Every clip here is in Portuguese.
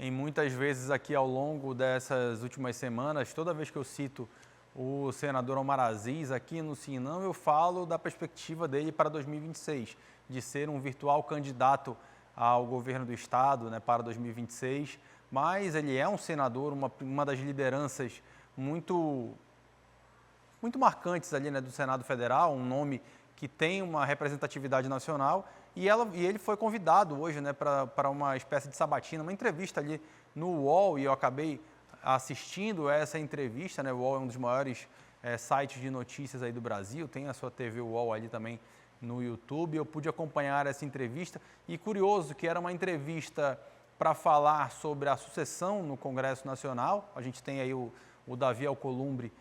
em muitas vezes aqui ao longo dessas últimas semanas, toda vez que eu cito o senador Omar Aziz aqui no Sim e Não, eu falo da perspectiva dele para 2026, de ser um virtual candidato ao governo do Estado, né, para 2026, mas ele é um senador, uma das lideranças muito marcantes ali, né, do Senado Federal, um nome que tem uma representatividade nacional, e ele foi convidado hoje, né, para uma espécie de sabatina, uma entrevista ali no UOL, e eu acabei assistindo essa entrevista, né, o UOL é um dos maiores sites de notícias aí do Brasil, tem a sua TV UOL ali também no YouTube, eu pude acompanhar essa entrevista, e curioso que era uma entrevista para falar sobre a sucessão no Congresso Nacional, a gente tem aí o Davi Alcolumbre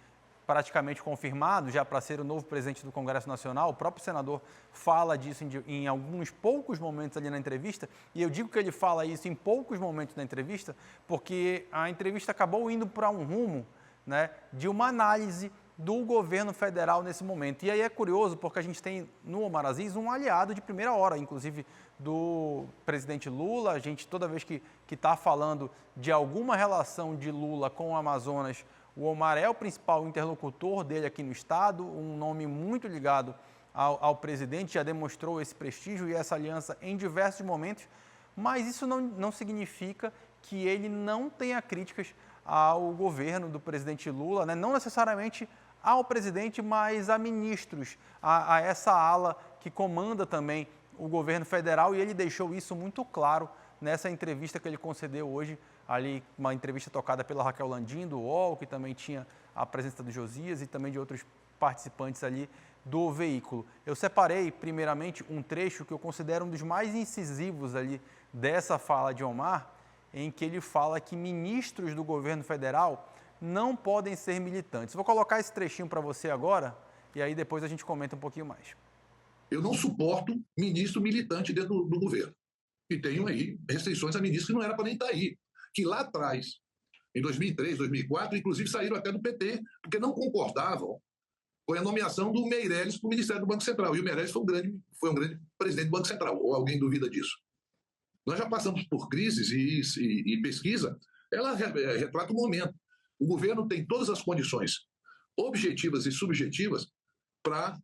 praticamente confirmado já para ser o novo presidente do Congresso Nacional, o próprio senador fala disso em alguns poucos momentos ali na entrevista, e eu digo que ele fala isso em poucos momentos na entrevista, porque a entrevista acabou indo para um rumo, né, de uma análise do governo federal nesse momento. E aí é curioso, porque a gente tem no Omar Aziz um aliado de primeira hora, inclusive do presidente Lula. A gente, toda vez que está falando de alguma relação de Lula com o Amazonas, o Omar é o principal interlocutor dele aqui no Estado, um nome muito ligado ao presidente, já demonstrou esse prestígio e essa aliança em diversos momentos, mas isso não significa que ele não tenha críticas ao governo do presidente Lula, né? Não necessariamente ao presidente, mas a ministros, a essa ala que comanda também o governo federal, e ele deixou isso muito claro nessa entrevista que ele concedeu hoje, ali uma entrevista tocada pela Raquel Landim, do UOL, que também tinha a presença do Josias e também de outros participantes ali do veículo. Eu separei, primeiramente, um trecho que eu considero um dos mais incisivos ali dessa fala de Omar, em que ele fala que ministros do governo federal não podem ser militantes. Vou colocar esse trechinho para você agora, e aí depois a gente comenta um pouquinho mais. Eu não suporto ministro militante dentro do governo. E tenho aí restrições a ministros que não era para nem estar aí. Que lá atrás, em 2003, 2004, inclusive saíram até do PT, porque não concordavam com a nomeação do Meirelles para o Ministério do Banco Central. E o Meirelles foi um grande presidente do Banco Central, ou alguém duvida disso. Nós já passamos por crises e pesquisa, ela retrata o momento. O governo tem todas as condições objetivas e subjetivas para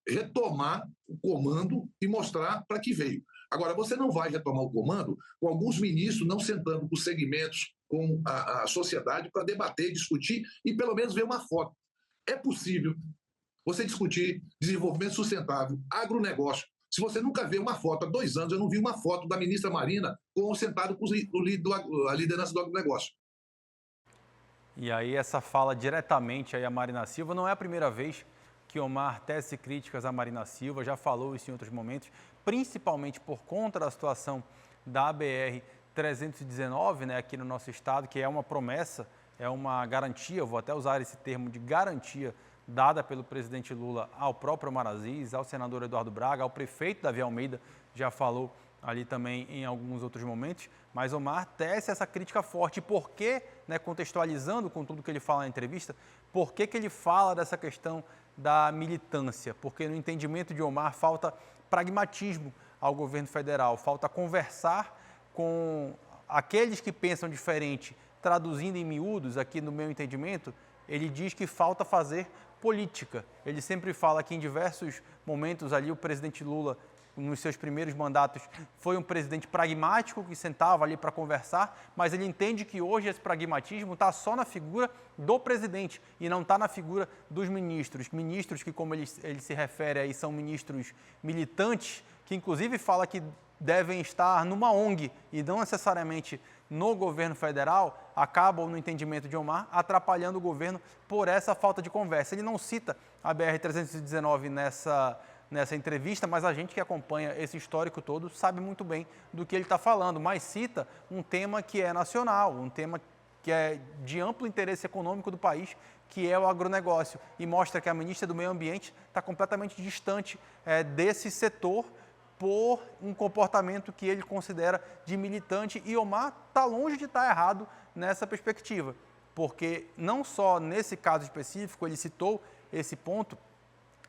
retomar o comando e mostrar para que veio. Agora, você não vai retomar o comando com alguns ministros não sentando com os segmentos, com a sociedade, para debater, discutir e pelo menos ver uma foto. É possível você discutir desenvolvimento sustentável, agronegócio. Se você nunca vê uma foto, há 2 anos eu não vi uma foto da ministra Marina sentado com a liderança do agronegócio. E aí essa fala diretamente aí a Marina Silva, não é a primeira vez que Omar tece críticas a Marina Silva, já falou isso em outros momentos, principalmente por conta da situação da BR-319, né, aqui no nosso estado, que é uma promessa, é uma garantia, vou até usar esse termo de garantia, dada pelo presidente Lula ao próprio Omar Aziz, ao senador Eduardo Braga, ao prefeito Davi Almeida, já falou ali também em alguns outros momentos, mas Omar tece essa crítica forte. E por que, né, contextualizando com tudo que ele fala na entrevista, por que ele fala dessa questão da militância? Porque no entendimento de Omar falta pragmatismo ao governo federal, falta conversar com aqueles que pensam diferente, traduzindo em miúdos, aqui no meu entendimento, ele diz que falta fazer política. Ele sempre fala que em diversos momentos ali o presidente Lula, nos seus primeiros mandatos, foi um presidente pragmático que sentava ali para conversar, mas ele entende que hoje esse pragmatismo está só na figura do presidente e não está na figura dos ministros. Ministros que, como ele se refere aí, são ministros militantes, que inclusive fala que devem estar numa ONG e não necessariamente no governo federal, acabam, no entendimento de Omar, atrapalhando o governo por essa falta de conversa. Ele não cita a BR-319 nessa entrevista, mas a gente que acompanha esse histórico todo sabe muito bem do que ele está falando, mas cita um tema que é nacional, um tema que é de amplo interesse econômico do país, que é o agronegócio, e mostra que a ministra do Meio Ambiente está completamente distante desse setor por um comportamento que ele considera de militante, e Omar está longe de estar errado nessa perspectiva, porque não só nesse caso específico ele citou esse ponto,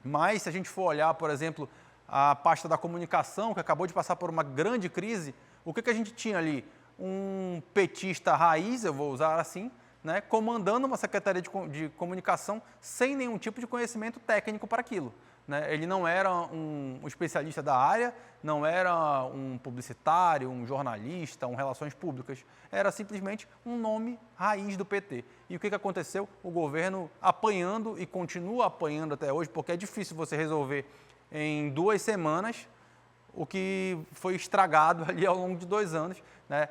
mas se a gente for olhar, por exemplo, a pasta da comunicação, que acabou de passar por uma grande crise, o que a gente tinha ali? um petista raiz, eu vou usar assim, né, comandando uma secretaria de comunicação sem nenhum tipo de conhecimento técnico para aquilo. Né? Ele não era um especialista da área, não era um publicitário, um jornalista, um relações públicas. Era simplesmente um nome raiz do PT. E o que aconteceu? O governo apanhando e continua apanhando até hoje, porque é difícil você resolver em 2 semanas o que foi estragado ali ao longo de 2 anos, né?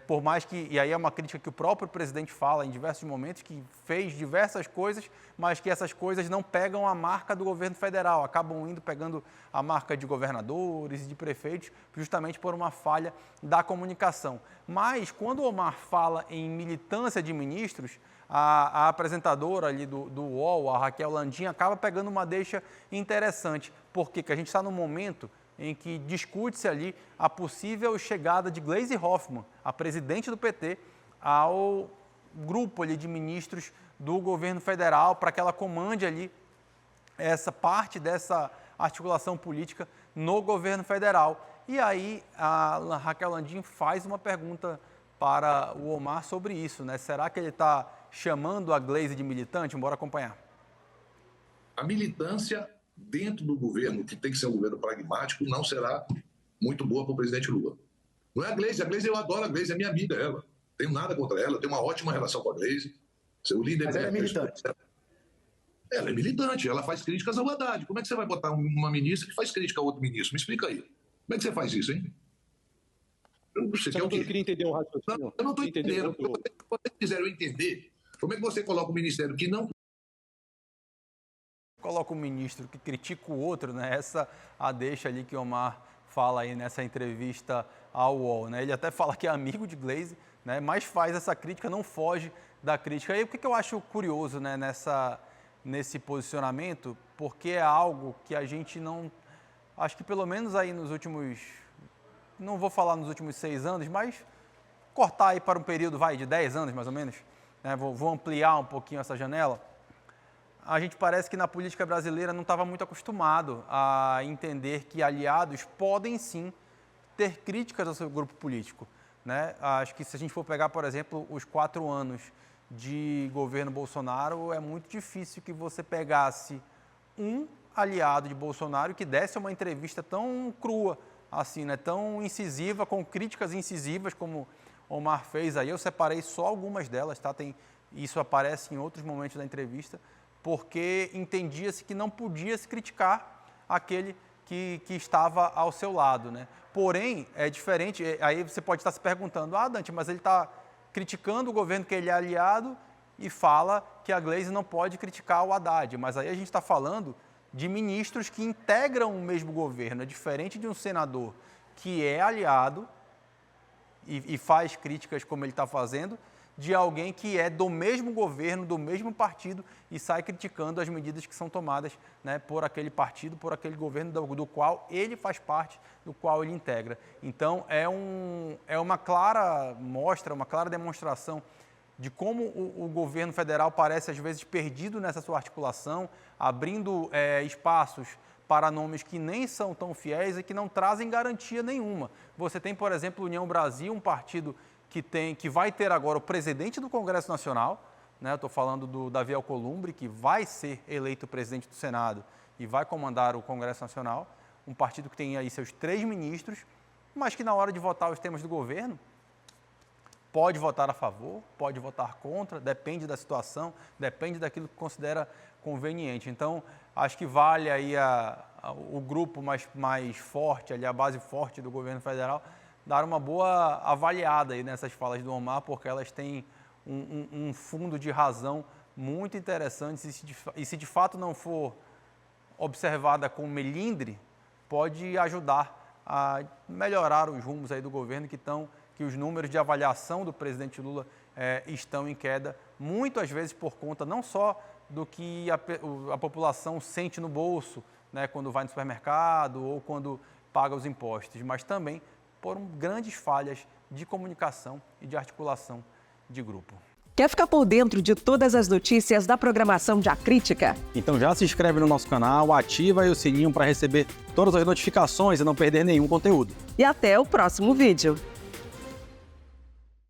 Por mais que, e aí é uma crítica que o próprio presidente fala em diversos momentos, que fez diversas coisas, mas que essas coisas não pegam a marca do governo federal, acabam pegando a marca de governadores e de prefeitos, justamente por uma falha da comunicação. Mas quando o Omar fala em militância de ministros, a apresentadora ali do UOL, a Raquel Landim, acaba pegando uma deixa interessante, porque a gente está num momento em que discute-se ali a possível chegada de Gleisi Hoffmann, a presidente do PT, ao grupo ali de ministros do governo federal, para que ela comande ali essa parte dessa articulação política no governo federal. E aí a Raquel Landim faz uma pergunta para o Omar sobre isso, né? Será que ele está chamando a Gleisi de militante? Bora acompanhar. A militância dentro do governo, que tem que ser um governo pragmático, não será muito boa para o presidente Lula. Não é a Gleisi eu adoro a Gleisi, é minha amiga ela. Não tenho nada contra ela, tenho uma ótima relação com a Gleisi. Seu líder. Mas ela é militante. Ela é militante, ela faz críticas ao Haddad. Como é que você vai botar uma ministra que faz crítica a outro ministro? Me explica aí. Como é que você faz isso, hein? Eu queria entender o raciocínio. Eu não estou entendendo. Se vocês quiserem entender, como é que você coloca um ministério que não coloca um ministro que critica o outro, né? Essa a deixa ali que o Omar fala aí nessa entrevista ao UOL, né? Ele até fala que é amigo de Gleisi, né? Mas faz essa crítica, não foge da crítica. E o que eu acho curioso, né, nesse posicionamento, porque é algo que a gente não... Acho que pelo menos aí nos últimos... Não vou falar nos últimos 6 anos, mas cortar aí para um período, de 10 anos mais ou menos, né? Vou ampliar um pouquinho essa janela. A gente parece que na política brasileira não estava muito acostumado a entender que aliados podem sim ter críticas ao seu grupo político, né? Acho que se a gente for pegar, por exemplo, os 4 anos de governo Bolsonaro, é muito difícil que você pegasse um aliado de Bolsonaro que desse uma entrevista tão crua, assim, né? Tão incisiva, com críticas incisivas como Omar fez aí. Eu separei só algumas delas, tá? Isso aparece em outros momentos da entrevista, porque entendia-se que não podia se criticar aquele que estava ao seu lado, né? Porém, é diferente, aí você pode estar se perguntando, Dante, mas ele está criticando o governo que ele é aliado e fala que a Gleisi não pode criticar o Haddad, mas aí a gente está falando de ministros que integram o mesmo governo, é diferente de um senador que é aliado e faz críticas como ele está fazendo, de alguém que é do mesmo governo, do mesmo partido e sai criticando as medidas que são tomadas, né, por aquele partido, por aquele governo do qual ele faz parte, do qual ele integra. Então, é uma clara mostra, uma clara demonstração de como o governo federal parece, às vezes, perdido nessa sua articulação, abrindo espaços para nomes que nem são tão fiéis e que não trazem garantia nenhuma. Você tem, por exemplo, União Brasil, um partido que vai ter agora o presidente do Congresso Nacional, né? Eu estou falando do Davi Alcolumbre, que vai ser eleito presidente do Senado e vai comandar o Congresso Nacional, um partido que tem aí seus 3 ministros, mas que na hora de votar os temas do governo, pode votar a favor, pode votar contra, depende da situação, depende daquilo que considera conveniente. Então, acho que vale aí o grupo mais forte, ali, a base forte do governo federal, dar uma boa avaliada aí nessas falas do Omar, porque elas têm um fundo de razão muito interessante e se de fato não for observada com melindre, pode ajudar a melhorar os rumos aí do governo que os números de avaliação do presidente Lula estão em queda, muitas vezes por conta não só do que a população sente no bolso, né, quando vai no supermercado ou quando paga os impostos, mas também por grandes falhas de comunicação e de articulação de grupo. Quer ficar por dentro de todas as notícias da programação de A Crítica? Então já se inscreve no nosso canal, ativa aí o sininho para receber todas as notificações e não perder nenhum conteúdo. E até o próximo vídeo.